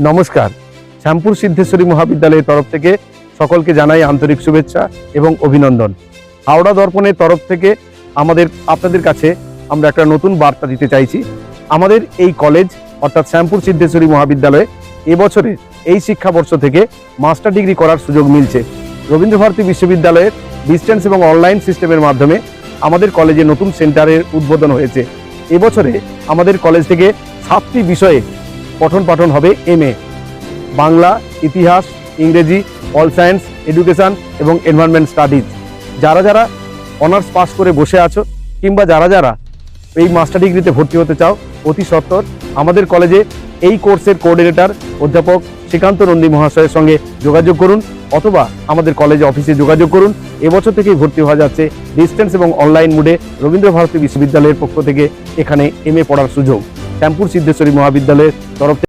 নমস্কার। শ্যামপুর সিদ্ধেশ্বরী মহাবিদ্যালয়ের তরফ থেকে সকলকে জানাই আন্তরিক শুভেচ্ছা এবং অভিনন্দন। হাওড়া দর্পণের তরফ থেকে আপনাদের কাছে আমরা একটা নতুন বার্তা দিতে চাইছি। আমাদের এই কলেজ অর্থাৎ শ্যামপুর সিদ্ধেশ্বরী মহাবিদ্যালয়ে এবছরে এই শিক্ষাবর্ষ থেকে মাস্টার ডিগ্রি করার সুযোগ মিলছে। রবীন্দ্রভারতী বিশ্ববিদ্যালয়ের ডিস্টেন্স এবং অনলাইন সিস্টেমের মাধ্যমে আমাদের কলেজে নতুন সেন্টারের উদ্বোধন হয়েছে। এবছরে আমাদের কলেজ থেকে 7টি বিষয়ে পঠন পাঠন হবে। MA বাংলা, ইতিহাস, ইংরেজি, অল সায়েন্স, এডুকেশন এবং এনভায়রনমেন্ট স্টাডিজ। যারা অনার্স পাস করে বসে আছো কিংবা যারা এই মাস্টার ডিগ্রিতে ভর্তি হতে চাও, অতি সত্বর আমাদের কলেজে এই কোর্সের কোঅর্ডিনেটর অধ্যাপক শ্রীকান্ত নন্দী মহাশয়ের সঙ্গে যোগাযোগ করুন অথবা আমাদের কলেজে অফিসে যোগাযোগ করুন। এবছর থেকেই ভর্তি হওয়া যাচ্ছে ডিস্টেন্স এবং অনলাইন মোডে রবীন্দ্রভারতী বিশ্ববিদ্যালয়ের পক্ষ থেকে এখানে MA পড়ার সুযোগ শ্যামপুর সিদ্ধেশ্বরী মহাবিদ্যালয়ের তরফ থেকে।